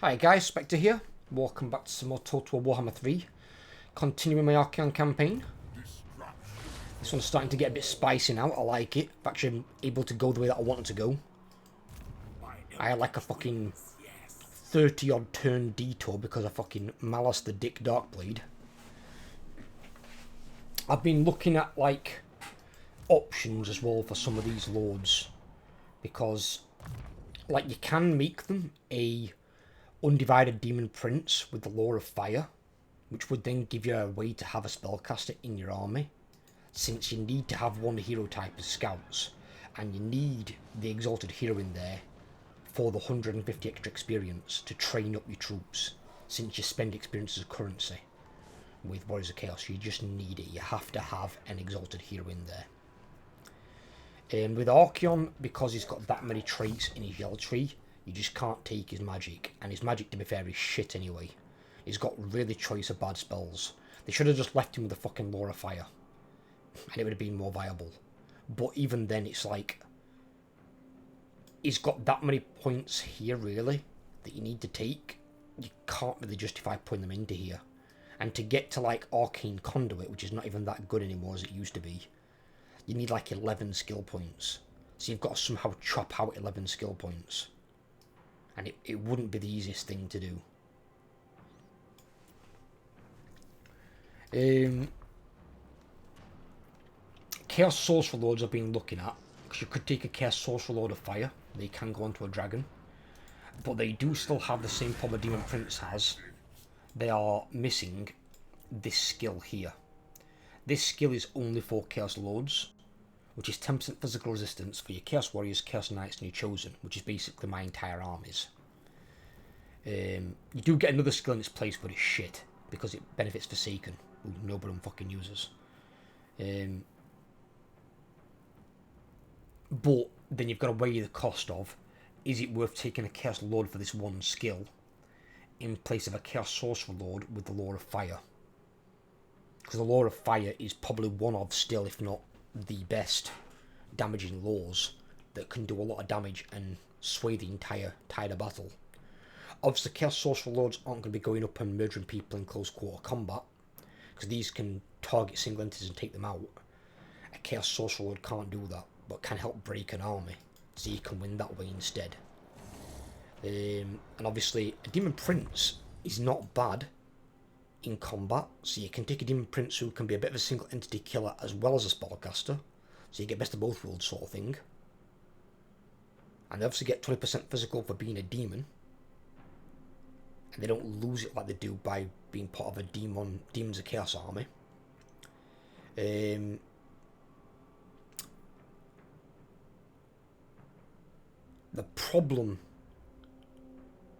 Hi guys, Spectre here. Welcome back to some more Total Warhammer 3. Continuing my Archaon campaign. This one's starting to get a bit spicy now, I like it. I'm actually able to go the way that I wanted to go. I had like a fucking 30 odd turn detour because of fucking Malice the Dick Darkblade. I've been looking at like options as well for some of these lords. Because like you can make them a undivided demon prince with the lore of fire, which would then give you a way to have a spellcaster in your army, since you need to have one hero type as scouts, and you need the exalted hero in there for the 150 extra experience to train up your troops, since you spend experience as a currency with Warriors of Chaos. You just need it. You have to have an exalted hero in there. With Archaon, because he's got that many traits in his yell tree, you just can't take his magic, and his magic, to be fair, is shit anyway. He's got really choice of bad spells. They should have just left him with the fucking Lore of Fire, and it would have been more viable. But even then, it's like, he's got that many points here, really, that you need to take. You can't really justify putting them into here. And to get to, like, Arcane Conduit, which is not even that good anymore as it used to be, you need, like, 11 skill points. So you've got to somehow chop out 11 skill points. And it wouldn't be the easiest thing to do. Chaos Sorcerer Lords I've been looking at, because you could take a Chaos Sorcerer Lord of Fire. They can go onto a dragon. But they do still have the same problem Demon Prince has. They are missing this skill here. This skill is only for Chaos Lords, which is 10% physical resistance for your Chaos Warriors, Chaos Knights, and your Chosen, which is basically my entire armies. You do get another skill in its place, but it's shit, because it benefits Forsaken, who nobody fucking uses. But then you've got to weigh the cost of, is it worth taking a Chaos Lord for this one skill, in place of a Chaos Sorcerer Lord with the Lore of Fire? Because the Lore of Fire is probably one of still, if not the best, damaging laws that can do a lot of damage and sway the entire tide of battle. Obviously, Chaos Sorcerer Lords aren't going to be going up and murdering people in close quarter combat, because these can target single entities and take them out. A Chaos Sorcerer Lord can't do that, but can help break an army, so you can win that way instead. And obviously, a Demon Prince is not bad in combat, so you can take a Demon Prince who can be a bit of a single entity killer as well as a spellcaster, so you get best of both worlds sort of thing. And they obviously get 20% physical for being a demon, and they don't lose it like they do by being part of a Demons of Chaos army. The problem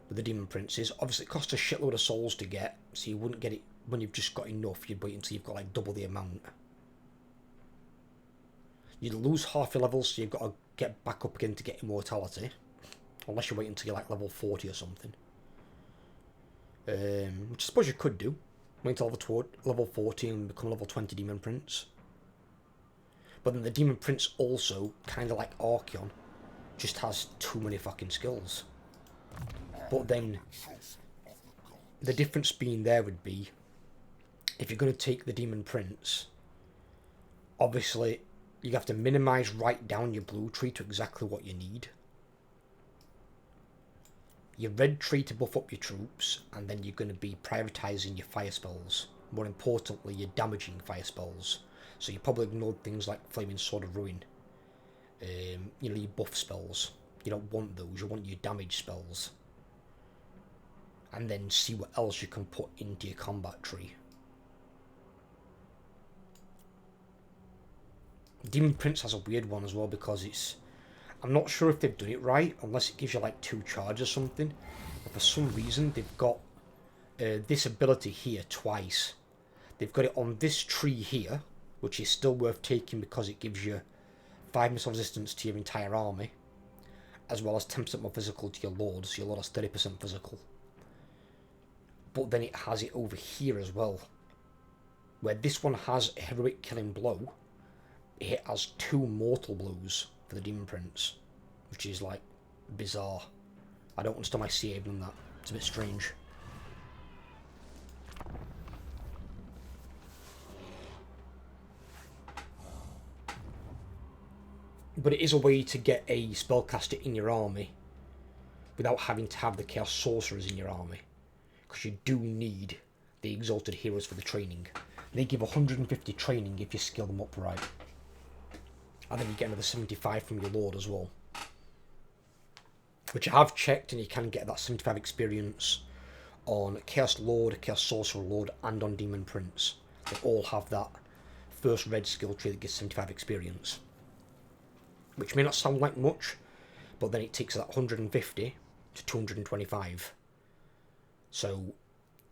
with the Demon Prince is, obviously it costs a shitload of souls to get, so you wouldn't get it when you've just got enough. You'd wait until you've got like double the amount. You'd lose half your levels, so you've got to get back up again to get immortality, unless you wait until you're like level 40 or something. Which I suppose you could do. Wait until level 40 and become a level 20 Demon Prince. But then the Demon Prince also, kind of like Archaon, just has too many fucking skills. But then, the difference being there would be, if you're going to take the Demon Prince, obviously, you have to minimise right down your blue tree to exactly what you need. Your red tree to buff up your troops, and then you're going to be prioritising your fire spells. More importantly, your damaging fire spells. So you probably ignored things like Flaming Sword of Ruin. Your buff spells. You don't want those, you want your damage spells. And then see what else you can put into your combat tree. Demon Prince has a weird one as well, because it's... I'm not sure if they've done it right, unless it gives you like 2 charges or something. But for some reason, they've got this ability here twice. They've got it on this tree here, which is still worth taking because it gives you 5 missile resistance to your entire army, as well as 10% more physical to your lord, so your lord has 30% physical. But then it has it over here as well, where this one has a heroic killing blow. It has 2 mortal blows for the Demon Prince, which is like bizarre. I don't understand why CA have done that. It's a bit strange. But it is a way to get a spellcaster in your army without having to have the Chaos Sorcerers in your army. Because you do need the Exalted Heroes for the training. They give 150 training if you skill them up right. And then you get another 75 from your Lord as well. Which I have checked, and you can get that 75 experience on Chaos Lord, Chaos Sorcerer Lord, and on Demon Prince. They all have that first red skill tree that gives 75 experience. Which may not sound like much, but then it takes that 150 to 225. So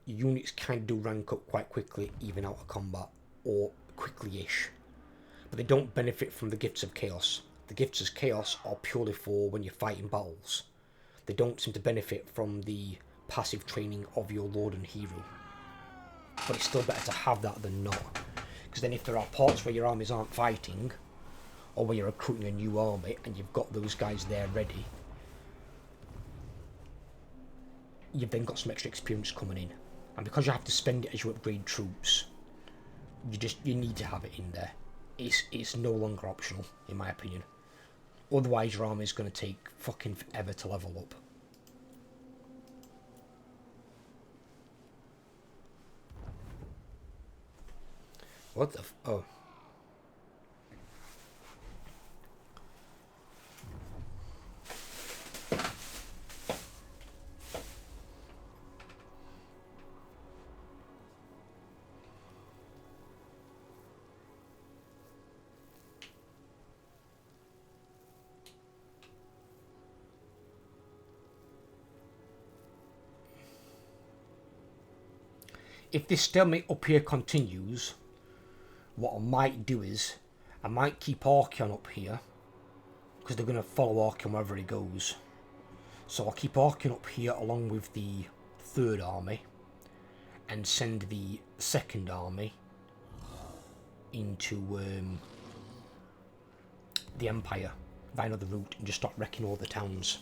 units kind of do rank up quite quickly, even out of combat, or quickly-ish. But they don't benefit from the Gifts of Chaos. The Gifts of Chaos are purely for when you're fighting battles. They don't seem to benefit from the passive training of your Lord and Hero. But it's still better to have that than not. Because then if there are parts where your armies aren't fighting, or where you're recruiting a new army and you've got those guys there ready, you've then got some extra experience coming in. And because you have to spend it as you upgrade troops, you need to have it in there. It's no longer optional, in my opinion. Otherwise your army is going to take fucking forever to level up. What the oh. If this stalemate up here continues, what I might do is, I might keep Archaon up here, because they're going to follow Archaon wherever he goes. So I'll keep Archaon up here along with the third army, and send the second army into the Empire, via another route, and just start wrecking all the towns.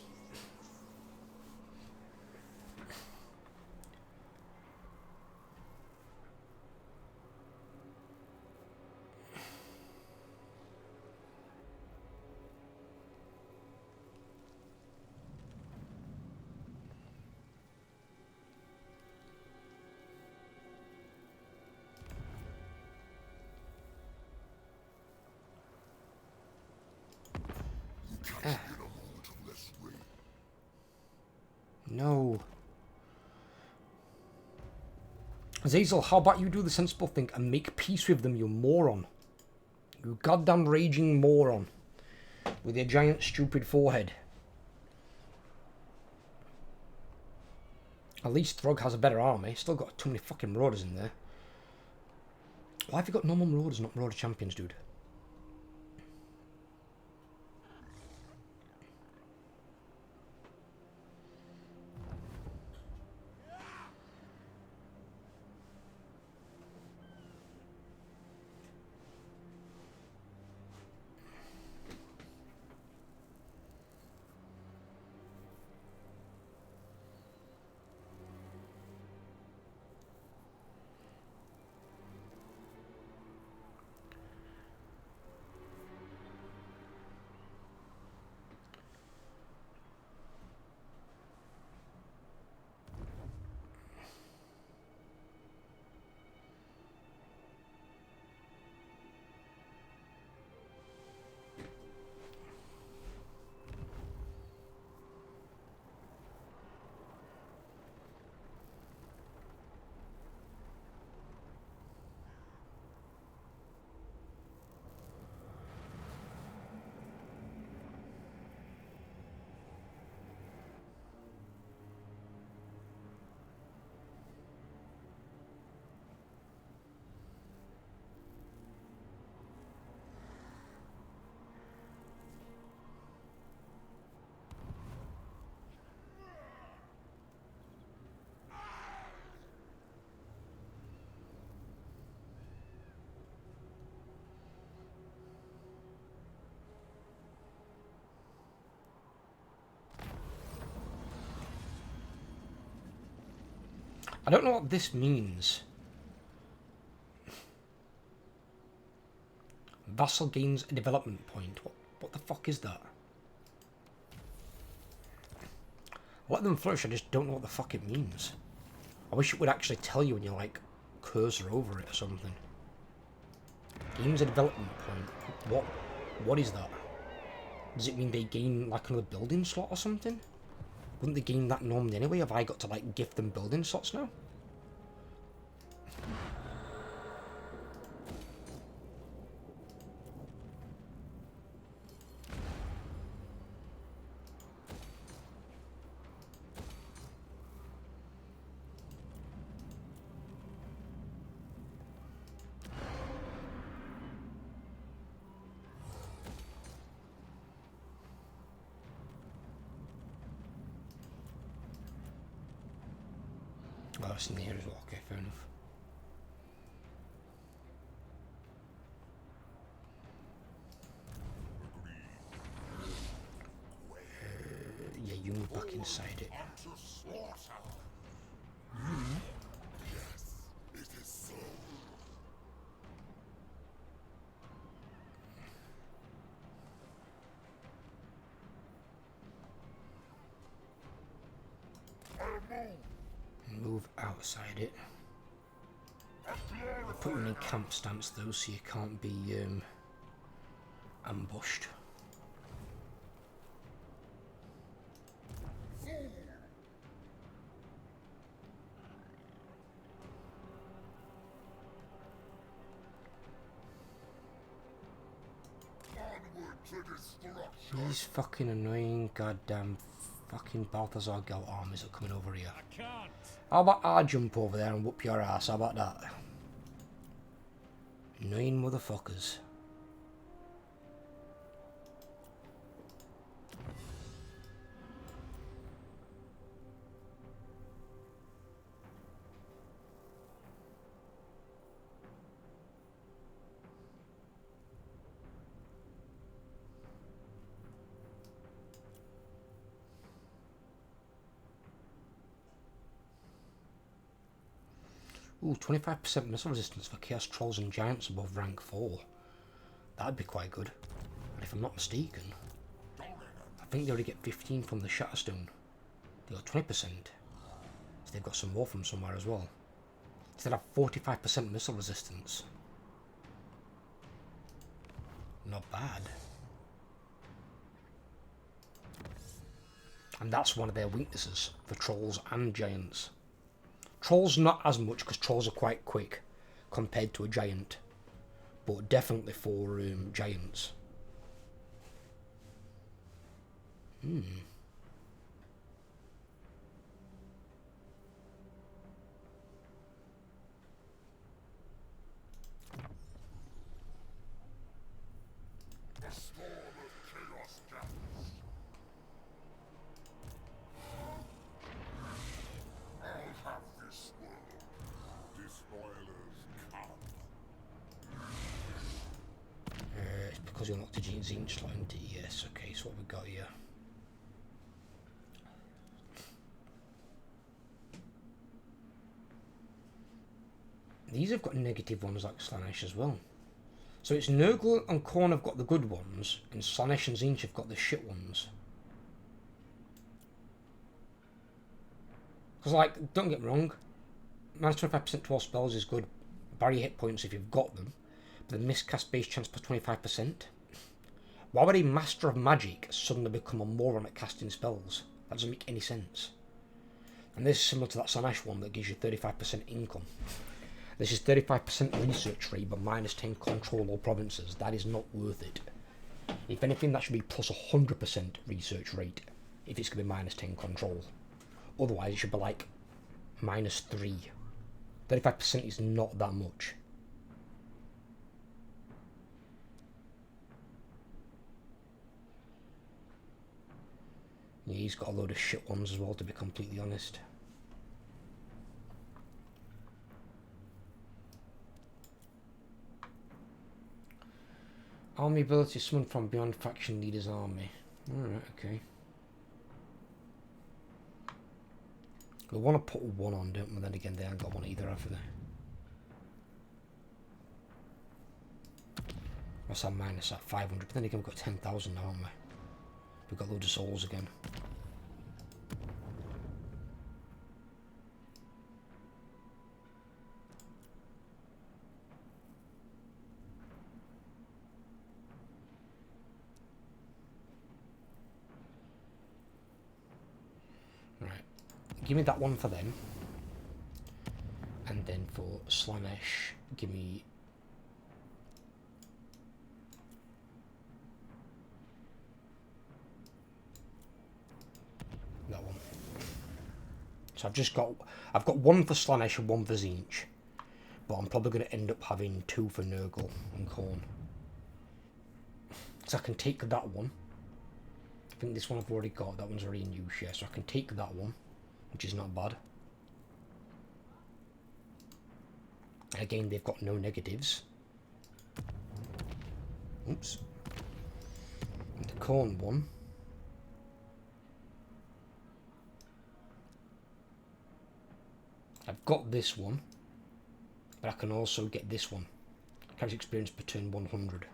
No. Azazel, how about you do the sensible thing and make peace with them, you moron. You goddamn raging moron. With your giant stupid forehead. At least Throg has a better army. Still got too many fucking marauders in there. Why have you got normal marauders, not marauder champions, dude? I don't know what this means. Vassal gains a development point. What the fuck is that? Let them flourish, I just don't know what the fuck it means. I wish it would actually tell you when you like cursor over it or something. Gains a development point. What is that? Does it mean they gain like another building slot or something? Wouldn't they gain that normally anyway? Have I got to like gift them building slots now? Oh, it's in the air as well. Okay, fair enough. Yeah, you move back inside it. Move outside it. Put them in camp stance though, so you can't be ambushed. These fucking annoying goddamn fucking Balthazar Gelt armies are coming over here. How about I jump over there and whoop your ass? How about that? Annoying motherfuckers. Ooh, 25% missile resistance for Chaos Trolls and Giants above rank 4. That'd be quite good. And if I'm not mistaken, I think they already get 15 from the Shatterstone. They got 20%. So they've got some more from somewhere as well. So they have 45% missile resistance. Not bad. And that's one of their weaknesses for Trolls and Giants. Trolls not as much, because Trolls are quite quick compared to a Giant. But definitely for Giants. Because you unlocked the Zinch slot into yes, okay, so what we got here. These have got negative ones like Slaanesh as well. So it's Nurgle and Khorne have got the good ones, and Slaanesh and Zinch have got the shit ones. Because, like, don't get me wrong, minus 25% to all spells is good. Barrier hit points if you've got them. But the miscast base chance plus 25%. Why would a Master of Magic suddenly become a moron at casting spells? That doesn't make any sense. And this is similar to that Slaanesh one that gives you 35% income. This is 35% research rate, but minus 10 control all provinces. That is not worth it. If anything, that should be plus 100% research rate, if it's going to be minus 10 control. Otherwise, it should be like minus 3. 35% is not that much. Yeah, he's got a load of shit ones as well, to be completely honest. Army ability summoned from beyond faction leader's army. Alright, okay. We want to put one on, don't we? Then again, they haven't got one either, have they? What's that minus that? 500. But then again, we've got 10,000 now, haven't we? We've got loads of souls again. Right. Give me that one for them. And then for Slanesh, give me... that one. So I've got one for Slanesh and one for Tzeentch. But I'm probably going to end up having two for Nurgle and Khorne. So I can take that one. I think this one I've already got. That one's already in use, yeah. So I can take that one, which is not bad. Again, they've got no negatives. Oops. And the Khorne one. I've got this one, but I can also get this one. Character experience per turn 100.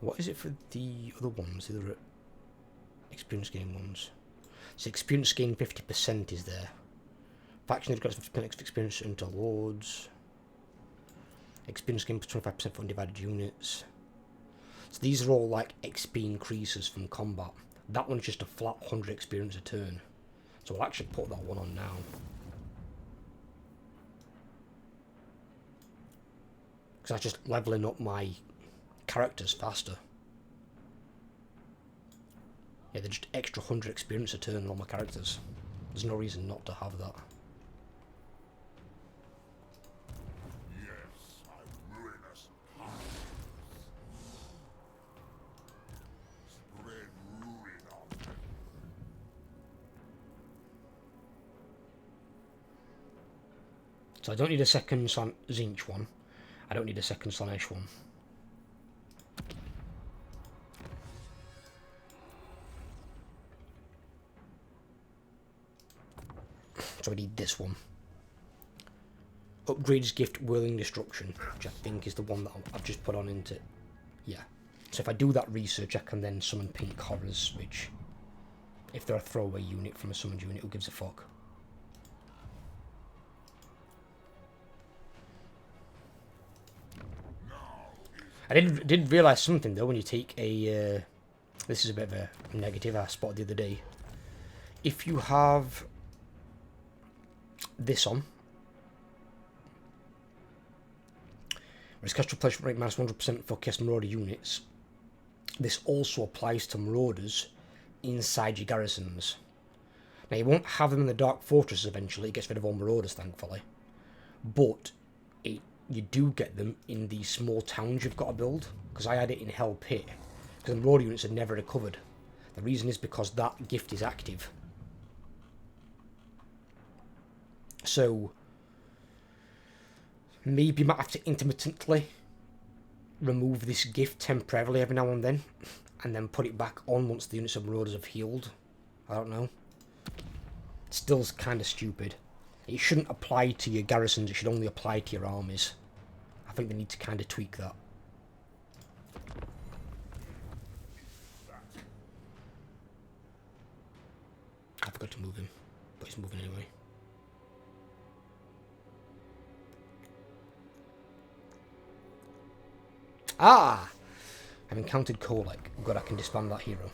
What is it for the other ones, the other experience gain ones? So experience gain 50% is there. Faction has got 50% extra experience into Lords. Experience gain 25% for undivided units. So these are all like XP increases from combat. That one's just a flat 100 experience a turn. So I'll actually put that one on now. Because that's just levelling up my characters faster. Yeah, they're just extra 100 experience a turn on all my characters. There's no reason not to have that. So I don't need a second Tzeentch one. I don't need a second Slanesh one. So I need this one. Upgrades gift Whirling Destruction, which I think is the one that I've just put on into... Yeah. So if I do that research, I can then summon Pink Horrors, which... if they're a throwaway unit from a summoned unit, who gives a fuck? I did realise something though when you take a... this is a bit of a negative I spotted the other day. If you have this on, whereas Castro Pleasure rate minus 100% for Chaos Marauder units, this also applies to Marauders inside your garrisons. Now you won't have them in the Dark Fortresses eventually, it gets rid of all Marauders thankfully, but you do get them in these small towns you've got to build, because I had it in Hell Pit, because the Marauder units had never recovered. The reason is because that gift is active. So, maybe you might have to intermittently remove this gift temporarily every now and then put it back on once the units of Marauders have healed. I don't know. It's still kind of stupid. It shouldn't apply to your garrisons, it should only apply to your armies. I think they need to kind of tweak that. I forgot to move him, but he's moving anyway. Ah! I've encountered Kolek. Good, I can disband that hero.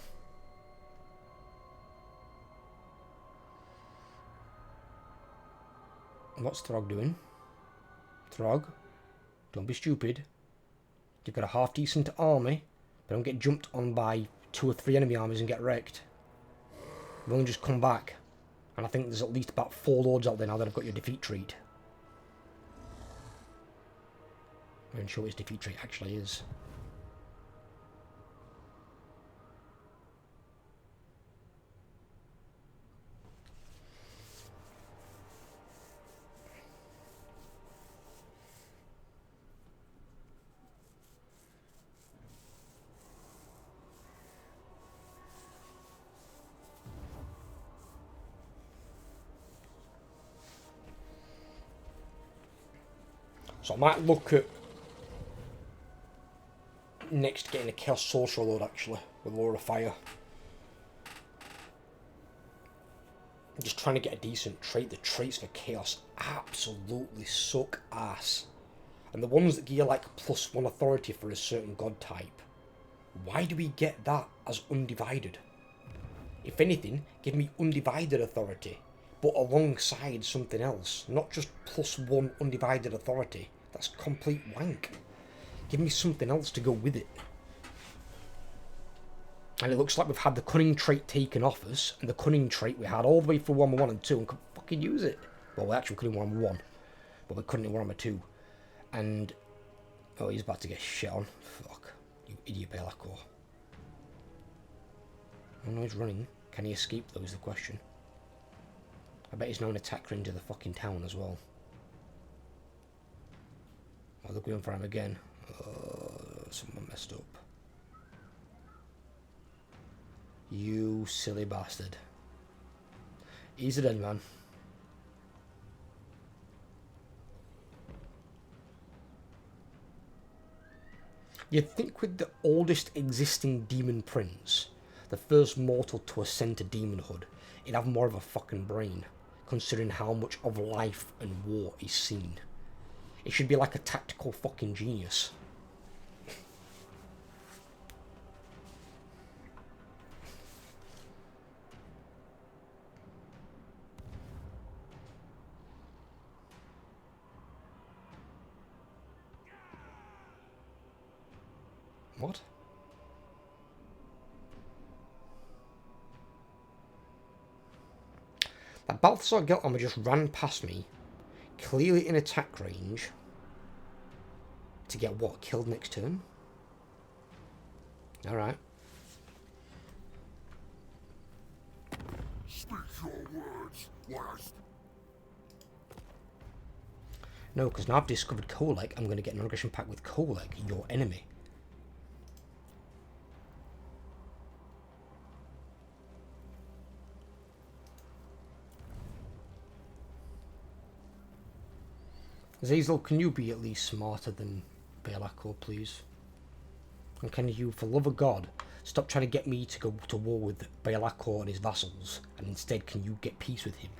What's Throg doing? Throg, don't be stupid. You've got a half-decent army, but don't get jumped on by 2 or 3 enemy armies and get wrecked. You've only just come back. And I think there's at least about 4 lords out there now that have got your defeat trait. I'm not sure what his defeat trait actually is. So I might look at next getting a Chaos Sorcerer load actually, with Lord of Fire. I'm just trying to get a decent trait. The traits for Chaos absolutely suck ass. And the ones that give you like +1 authority for a certain god type, why do we get that as undivided? If anything, give me undivided authority, but alongside something else, not just +1 undivided authority. That's complete wank. Give me something else to go with it. And it looks like we've had the cunning trait taken off us, and the cunning trait we had all the way through Warhammer 1 and 2 and could fucking use it. Well, we actually couldn't in Warhammer 1, but we couldn't in Warhammer 2. And, oh, he's about to get shit on. Fuck. You idiot Belacor. Oh no, he's running. Can he escape though is the question. I bet he's now an attacker into the fucking town as well. Oh, they're going for him again. Someone messed up. You silly bastard. He's a dead man. You'd think with the oldest existing demon prince, the first mortal to ascend to demonhood, he'd have more of a fucking brain, considering how much of life and war he's seen. It should be like a tactical fucking genius. What? That Balthasar Gelthammer just ran past me, clearly in attack range, to get what? Killed next turn? Alright. Speak your words, last. No, because now I've discovered Kolek, I'm going to get an aggression pack with Kolek, your enemy. Zazel, can you be at least smarter than Belacor, please? And can you, for love of God, stop trying to get me to go to war with Belacor and his vassals, and instead can you get peace with him?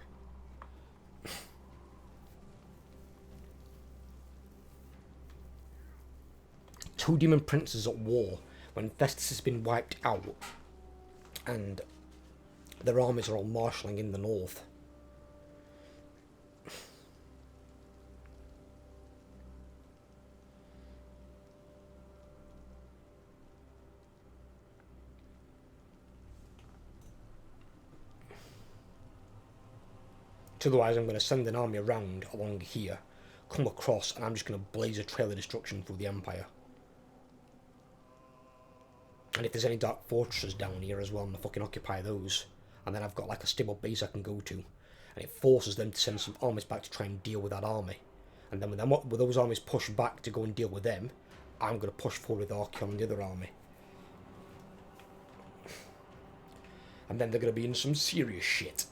Two demon princes at war when Festus has been wiped out and their armies are all marshalling in the north. Otherwise I'm going to send an army around along here, come across, and I'm just going to blaze a trail of destruction through the Empire. And if there's any dark fortresses down here as well, I'm going to fucking occupy those. And then I've got like a stable base I can go to. And it forces them to send some armies back to try and deal with that army. And then with those armies push back to go and deal with them, I'm going to push forward with Archaon and the other army. And then they're going to be in some serious shit.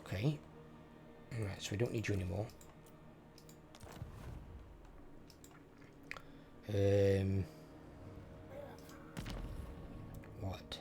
Okay. Alright, so we don't need you anymore. What?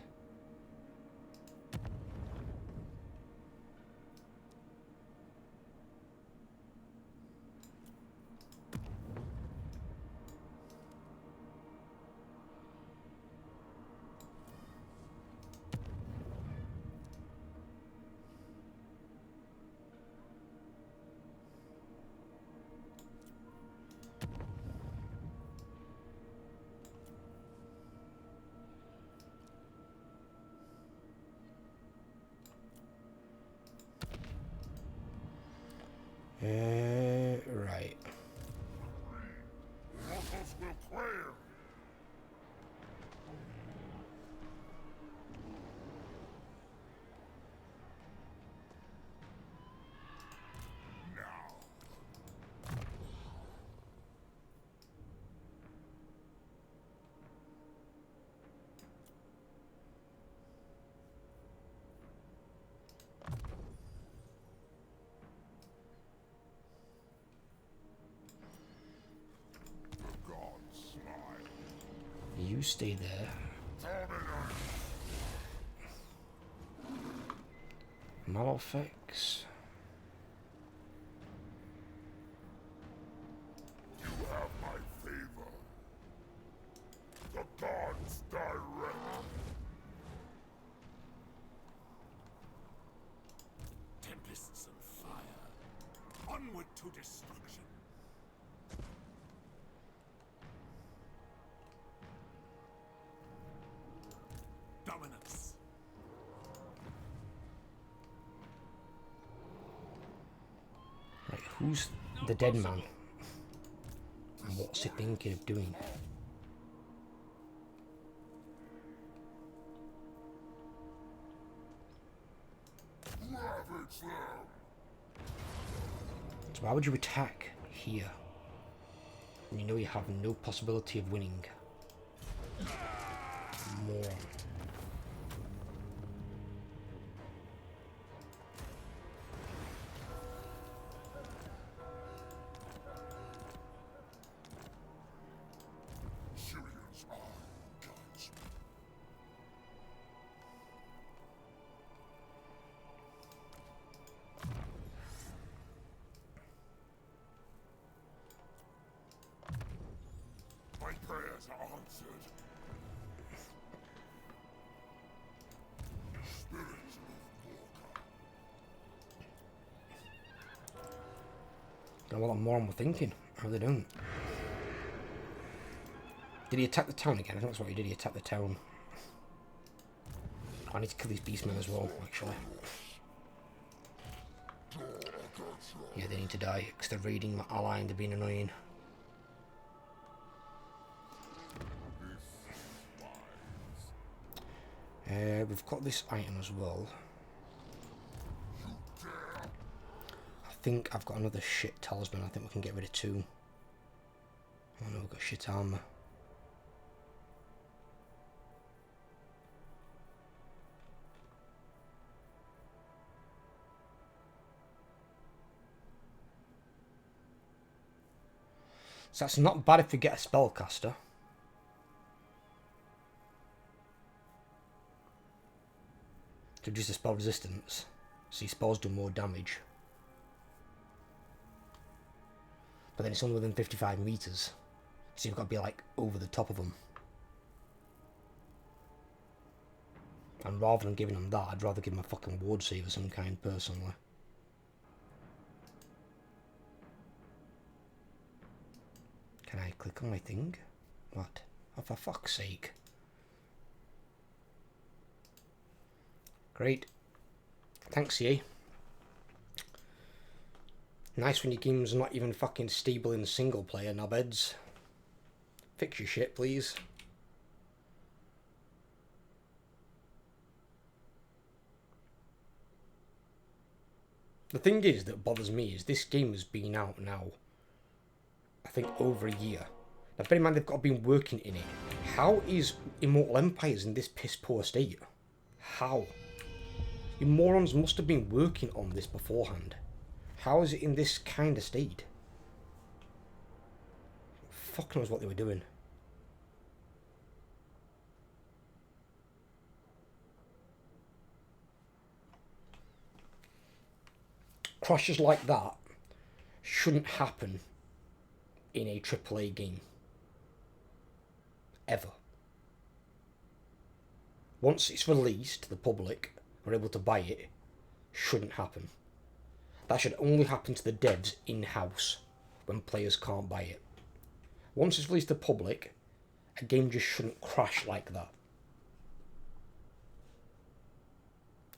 You stay there. Malefics. You have my favor. The gods direct. Tempests and fire. Onward to destruction. Dominance. Right, who's the dead man? And what's he thinking of doing? Ravage them. So why would you attack here when you know you have no possibility of winning? Moron. Syrians are gods. My prayers are answered. Spirits of Morka. Don't know what that moron were thinking. How they don't. Did he attack the town again? I think that's what he did. He attacked the town. I need to kill these beastmen as well, actually. Yeah, they need to die because they're raiding my ally and they're being annoying. We've got this item as well. I think I've got another shit talisman. I think we can get rid of 2. Oh no, we've got shit armor. So that's not bad if we get a spellcaster. To reduce the spell resistance, so your spells do more damage. But then it's only within 55 meters, so you've got to be like over the top of them. And rather than giving them that, I'd rather give them a fucking ward save of some kind, personally. Can I click on my thing? What? Oh, for fuck's sake. Great. Thanks, EA. Nice when your game's not even fucking stable in single player, knobheads. Fix your shit, please. The thing is that bothers me is this game has been out now, I think, over a year. Now, bear in mind they've got been working in it. How is Immortal Empires in this piss poor state? How? You morons must have been working on this beforehand. How is it in this kind of state? Fuck knows what they were doing. Crashes like that shouldn't happen in a AAA game. Ever. Once it's released to the public, we're able to buy it, shouldn't happen. That should only happen to the devs in-house when players can't buy it. Once it's released to the public, a game just shouldn't crash like that.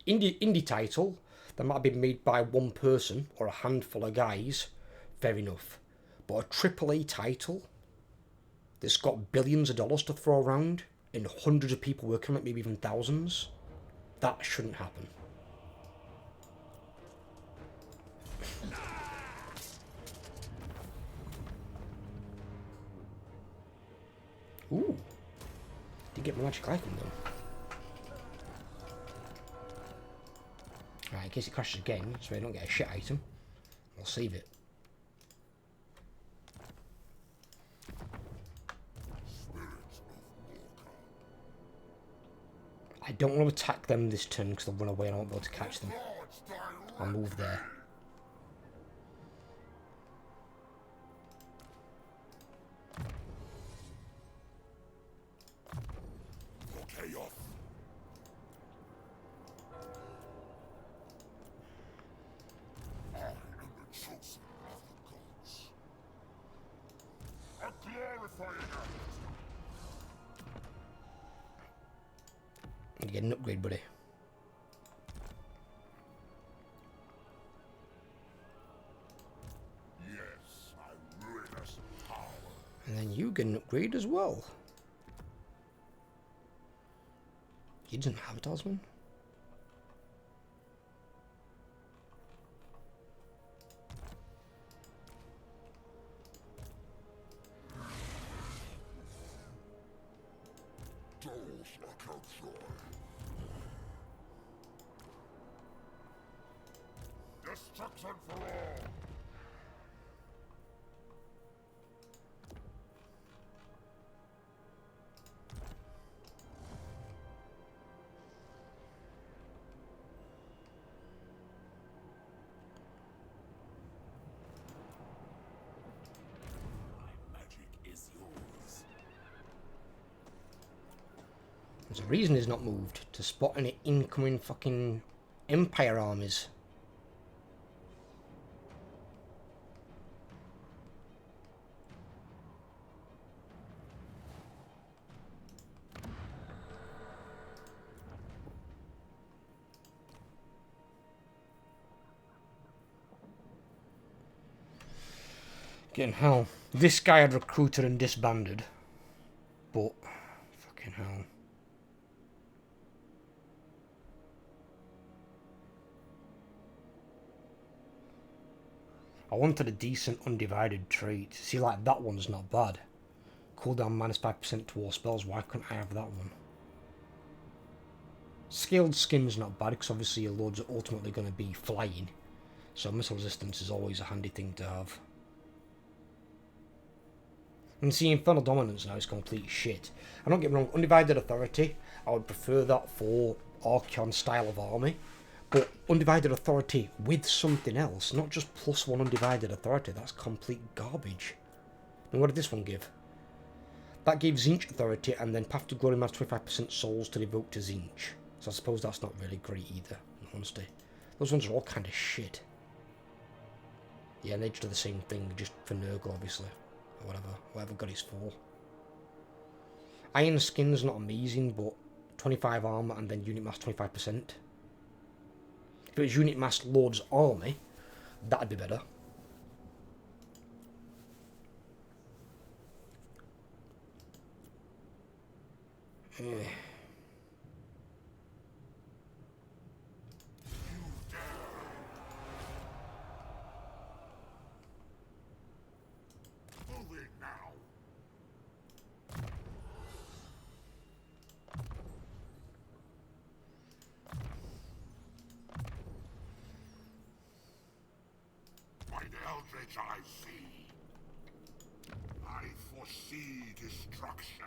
Indie title that might be made by one person or a handful of guys, fair enough. But a AAA title that's got billions of dollars to throw around and hundreds of people working on it, maybe even thousands, that shouldn't happen. Ooh. Did get my magic item though. Right, in case it crashes again, so I don't get a shit item, I'll save it. Spirits of don't want to attack them this turn because they'll run away and I won't be able to catch them. Gods direct I'll move there. for chaos. I am the chosen of the gods. A glorifying act. You get an upgrade, buddy. Yes, my ruinous power. And then you get an upgrade as well. You didn't have a talisman? Those are control. Destruction for all. My magic is yours. There's a reason he's not moved. To spot any incoming fucking Empire armies. Fucking hell. This guy had recruited and disbanded. But, fucking hell. I wanted a decent undivided trait. See, like, that one's not bad. Cooldown minus 5% to all spells. Why couldn't I have that one? Scaled skin's not bad, because obviously your lords are ultimately going to be flying. So missile resistance is always a handy thing to have. And see, Infernal Dominance now is complete shit. I don't get me wrong, Undivided Authority, I would prefer that for Archaon style of army. But Undivided Authority with something else, not just +1 Undivided Authority, that's complete garbage. And what did this one give? That gave Tzeentch Authority and then Path to Glory minus 25% souls to devote to Tzeentch. So I suppose that's not really great either, in honesty. Those ones are all kind of shit. Yeah, and they just do the same thing, just for Nurgle, obviously. Or whatever god it's for. Iron Skin's not amazing, but 25 armor and then unit mass 25%. If it was unit mass Lord's army, that'd be better. Moving now. By the eldritch I see. I foresee destruction.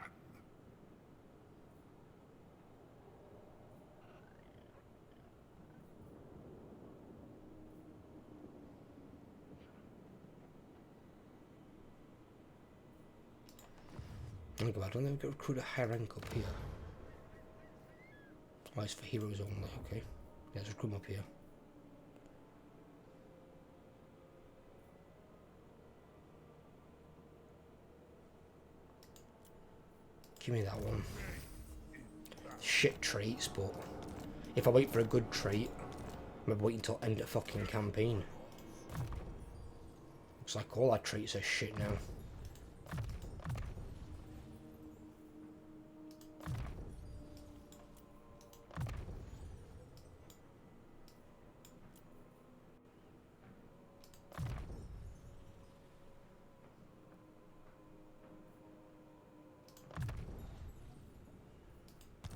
Oh god, I don't think we can recruit a high rank up here. Oh, it's for heroes only, okay. Yeah, let's recruit them up here. Give me that one. Shit traits, but if I wait for a good trait, I'm waiting until end of fucking campaign. Looks like all our traits are shit now.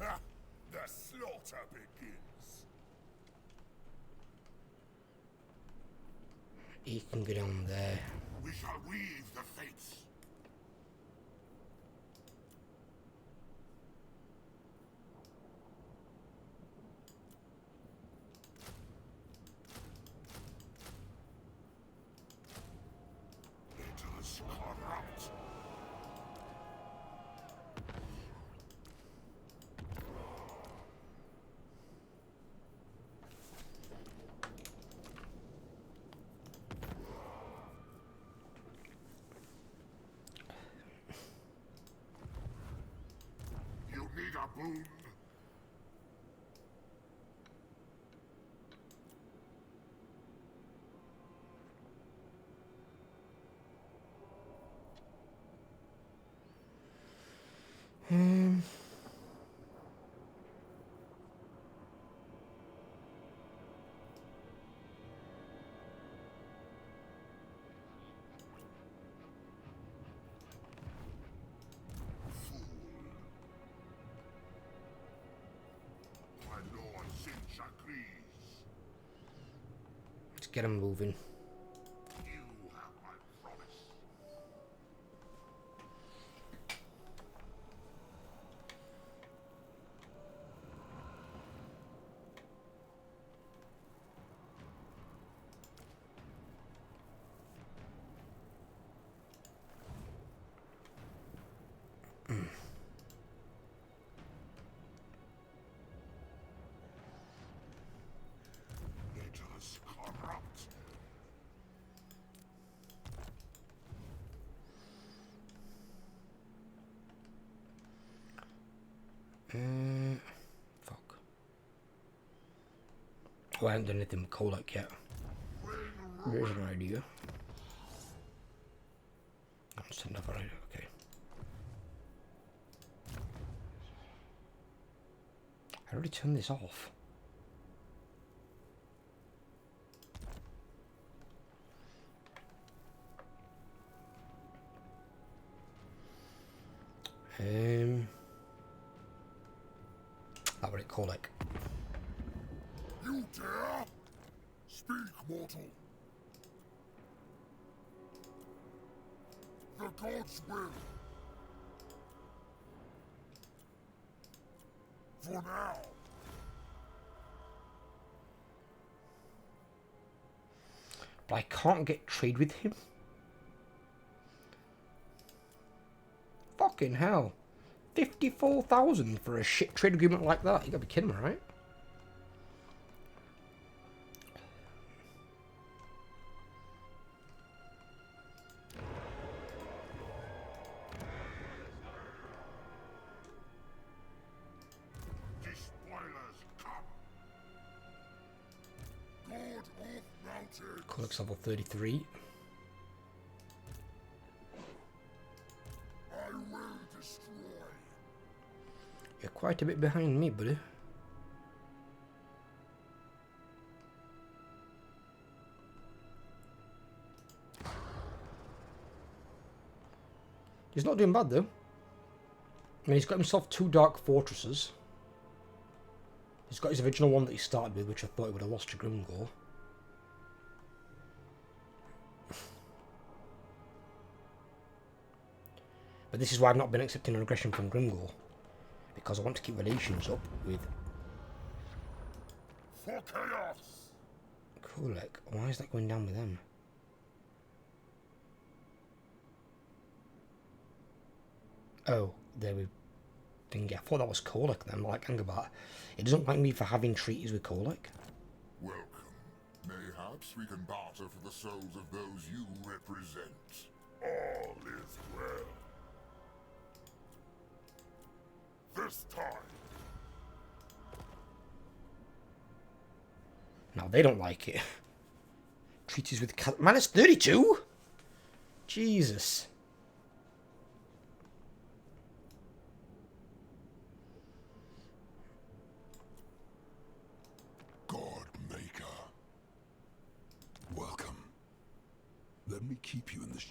Ha! The slaughter begins. He can get on there. We shall weave the fates. boon. My lord Saint Jacques, Let's get him moving. you have my promise. Let us corrupt. Fuck. Oh, I haven't done anything with Kolak yet. There's an idea. That's another idea, okay. I already turned this off. That what it Kolak. You dare? Speak, mortal. The gods will. For now. But I can't get trade with him. Fucking hell. 54,000 for a shit trade agreement like that. You gotta be kidding me, right? Despoilers come. God of mountains. Kolak's level 33. I will destroy. You're quite a bit behind me, buddy. He's not doing bad, though. I mean, he's got himself 2 Dark Fortresses. He's got his original one that he started with, which I thought he would have lost to Grimgore. But this is why I've not been accepting an aggression from Grimgore. Because I want to keep relations up with For chaos. Kolak. Why is that going down with them? Oh, there we didn't get. I thought that was Kolak then, like Angabat. It doesn't like me for having treaties with Kolak. Welcome. Mayhaps we can barter for the souls of those you represent. All is well. This time. No, they don't like it. Treaties with minus 32? Jesus. God Maker. Welcome. Let me keep you in the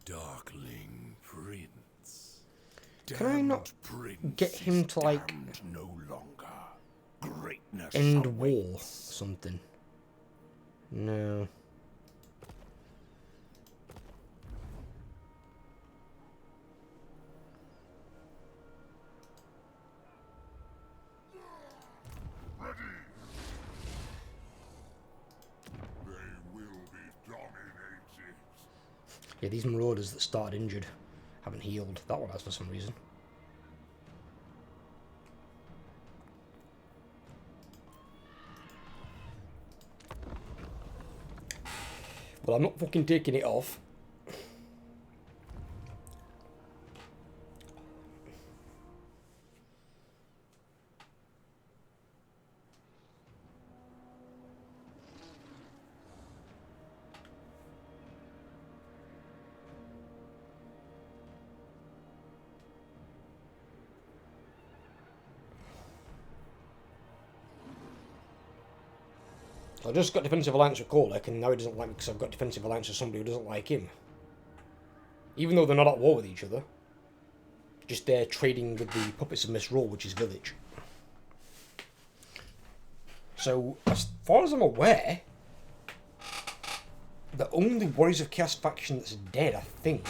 Darkling Prince. Can I not Prince get him to, like, damned no longer. Greatness end war or awaits. something? No. ready. They will be dominated. Yeah, these marauders that started injured haven't healed. That one has for some reason. Well, I'm not fucking taking it off. I just got defensive alliance with Korlek, and now he doesn't like me because I've got defensive alliance with somebody who doesn't like him. Even though they're not at war with each other. Just they're trading with the puppets of Miss Roll, which is Village. So, as far as I'm aware, the only Warriors of Chaos faction that's dead, I think,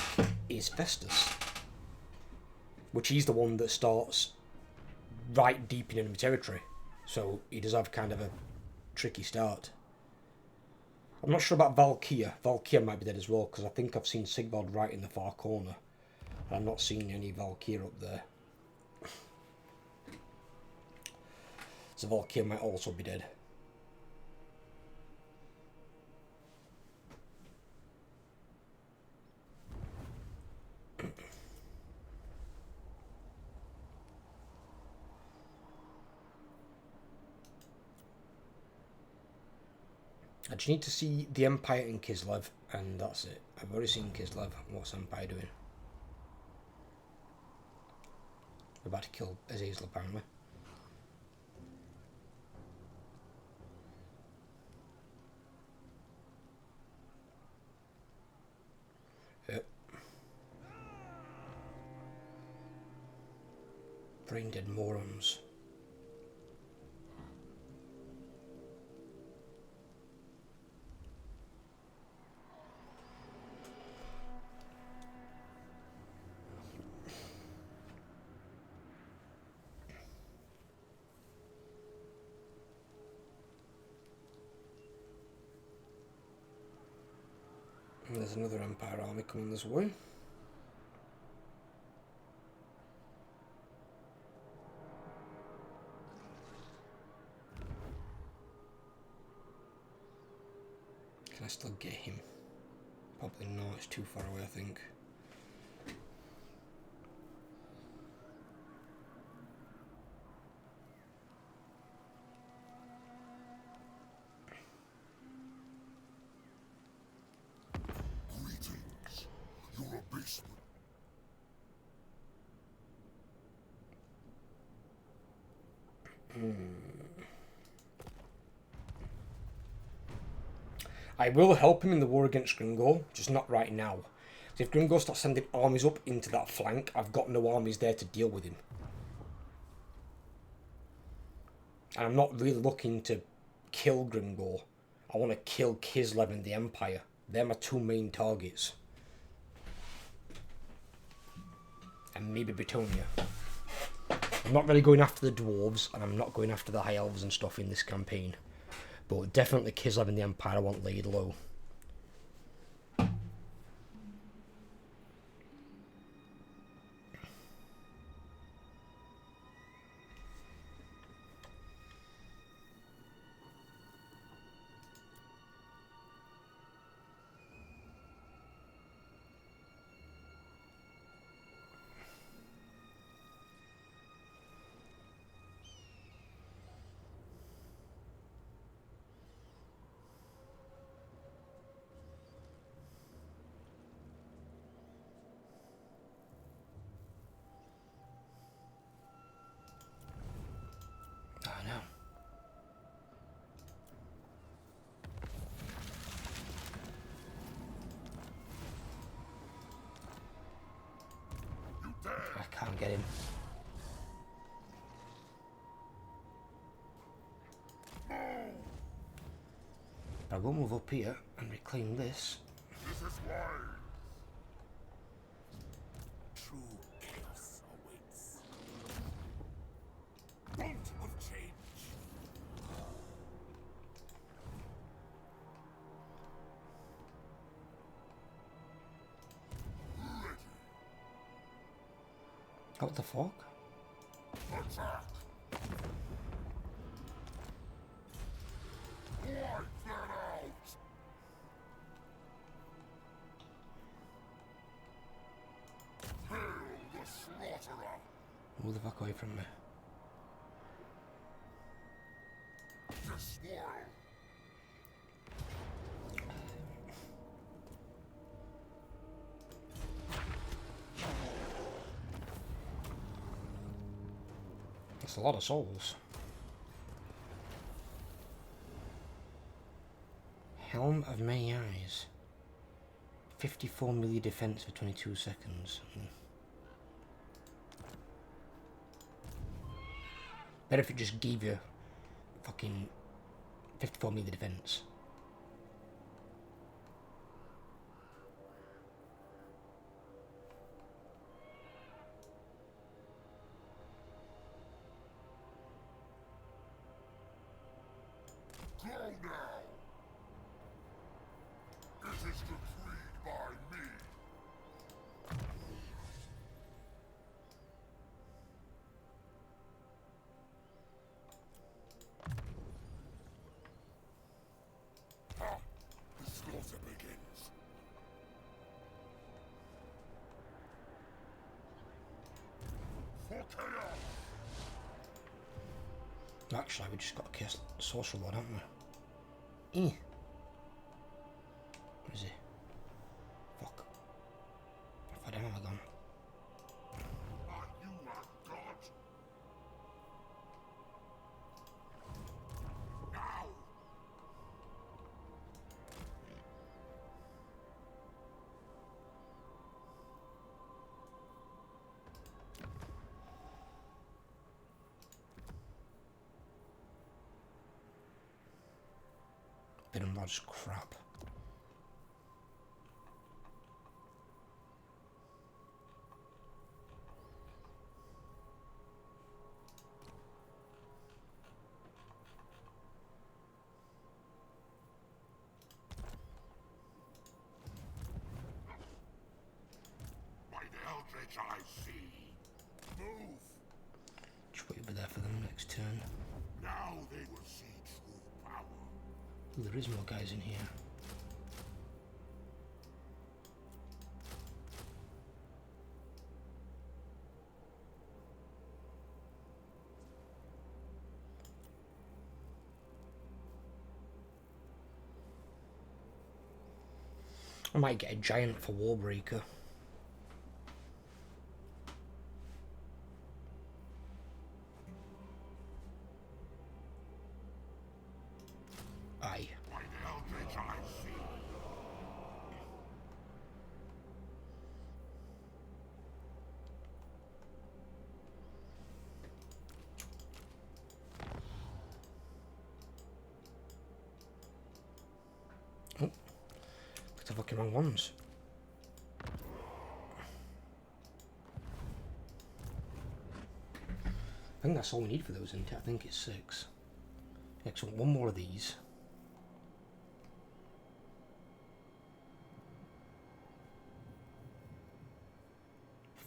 is Festus. Which he's the one that starts right deep in enemy territory. So he does have kind of a tricky start. I'm not sure about Valkyr. Valkyr might be dead as well, because I think I've seen Sigvald right in the far corner. And I'm not seeing any Valkyr up there. So Valkyr might also be dead. I just need to see the Empire in Kislev, and that's it. I've already seen Kislev. What's Empire doing? We're about to kill Azazel, apparently. Yep. Brain dead morons. There's another Empire army coming this way. Can I still get him? Probably not, it's too far away, I think. Your abasement. I will help him in the war against Gringor, just not right now. If Gringor starts sending armies up into that flank, I've got no armies there to deal with him. And I'm not really looking to kill Gringor. I want to kill Kislev and the Empire. They're my two main targets. And maybe Britonia. I'm not really going after the dwarves, and I'm not going after the high elves and stuff in this campaign. But definitely Kislev and the Empire I want laid low. I can't get him. I will move up here and reclaim this. This is wise. True chaos awaits. Bolt of change. What the fuck? Attack. Wipe that out. Hail the slaughterer. Move the fuck away from me. This world. That's a lot of souls. Helm of Many Eyes. 54 melee defense for 22 seconds. Better if it just gave you fucking 54 melee defense. Go now! It is decreed by me. Ha! The slaughter begins. For chaos! Actually, we just got to cast Sorcerer Lord, haven't we? Where is he? Fuck. If I don't have a gun. Are you a god? Now! Bit of Lod's crap. By the eldritch I see. Move! Just wait over there for them next turn. Now they will see true power. Ooh, there is more guys in here. I might get a giant for Warbreaker. Aye. By the eldritch I see. Oh. Picked the fucking wrong ones. I think that's all we need for those, isn't it? I think it's 6. Excellent. One more of these.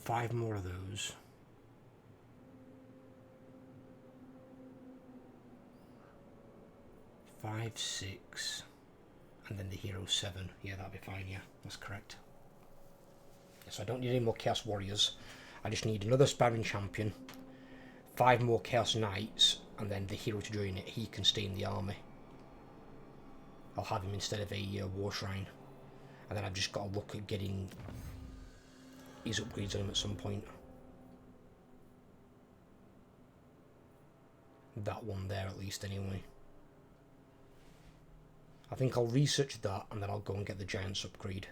Five more of those. Five, 6. And then the hero 7. Yeah, that'll be fine, yeah. That's correct. So I don't need any more Chaos Warriors. I just need another Sparring Champion. 5 more Chaos Knights. And then the hero to join it. He can stay in the army. I'll have him instead of a War Shrine. And then I've just got to look at getting his upgrades on him at some point. That one there at least anyway. I think I'll research that and then I'll go and get the Giants upgrade.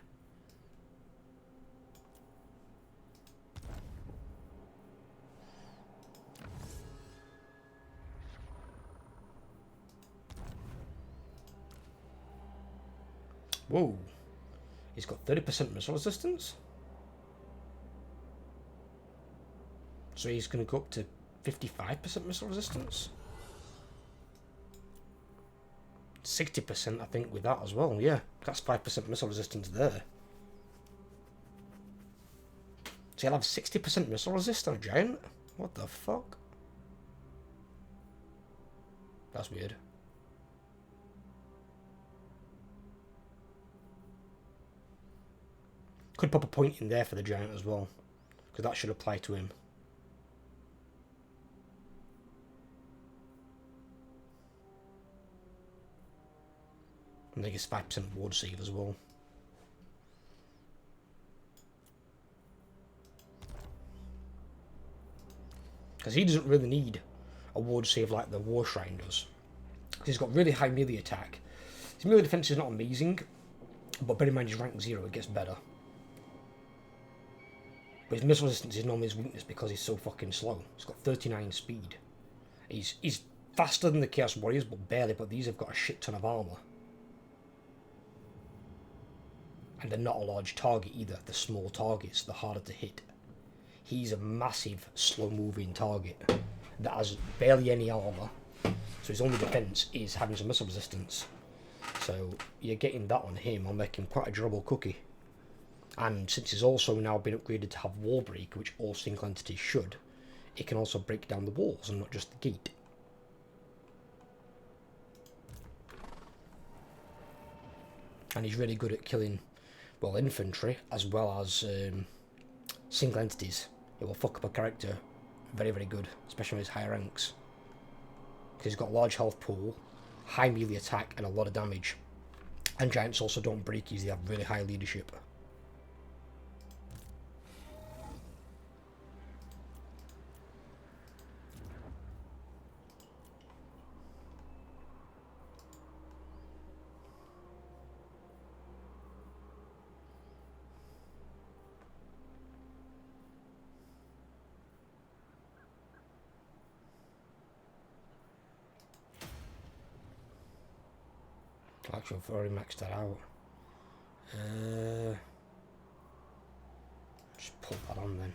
Whoa, he's got 30% missile resistance? So he's going to go up to 55% missile resistance? 60% I think with that as well, yeah. That's 5% missile resistance there. So he'll have 60% missile resist on a giant? What the fuck? That's weird. Could pop a point in there for the giant as well, because that should apply to him. I think it's 5% ward save as well. Because he doesn't really need a ward save like the War Shrine does. He's got really high melee attack, His melee defense is not amazing, but bear in mind he's rank 0, it gets better. But his missile resistance is normally his weakness because he's so fucking slow. He's got 39 speed. He's faster than the Chaos Warriors, but barely, but these have got a shit ton of armour. And they're not a large target either. They're small targets, they're harder to hit. He's a massive, slow-moving target that has barely any armour. So his only defence is having some missile resistance. So you're getting that on him, I'll make him quite a durable cookie. And since he's also now been upgraded to have Wall Break, which all single entities should, it can also break down the walls and not just the gate. And he's really good at killing, well, infantry as well as single entities. It will fuck up a character very, very good, especially with his higher ranks. Because he's got a large health pool, high melee attack, and a lot of damage. And giants also don't break easy, they have really high leadership. Actually, I've already maxed that out. Just put that on then.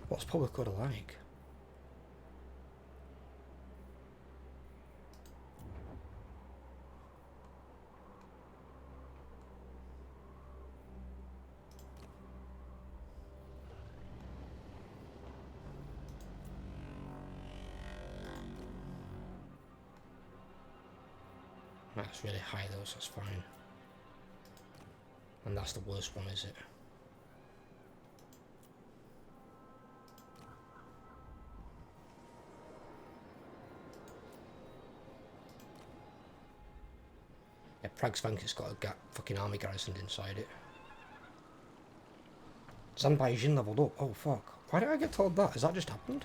What's public order like? That's really high though, so that's fine. And that's the worst one, is it? Yeah, Prague's Vanquish's got a fucking army garrisoned inside it. Zanbai Jin leveled up. Oh fuck. Why did I get told that? Has that just happened?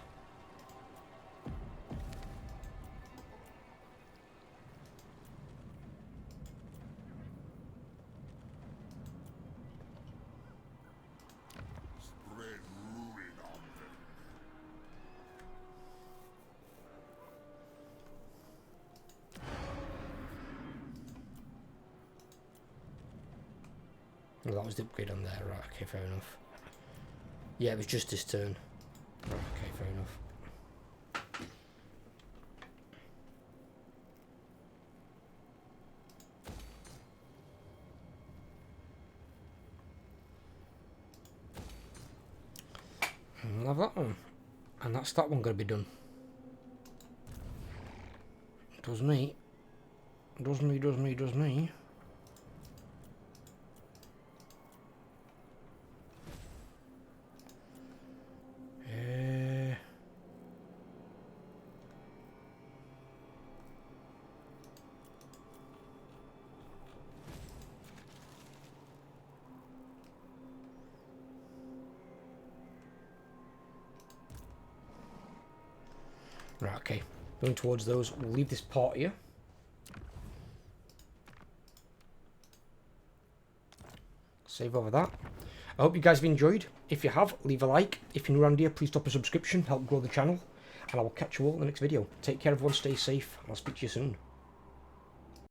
Well, that was the upgrade on there, right, okay, fair enough. Yeah, it was just his turn. Right, okay, fair enough. And we'll have that one. And that's that one going to be done. Does me. Does me, does me, does me. Right, okay. Going towards those. We'll leave this part here. Save over that. I hope you guys have enjoyed. If you have, leave a like. If you're new around here, please drop a subscription. Help grow the channel. And I will catch you all in the next video. Take care, everyone. Stay safe. And I'll speak to you soon.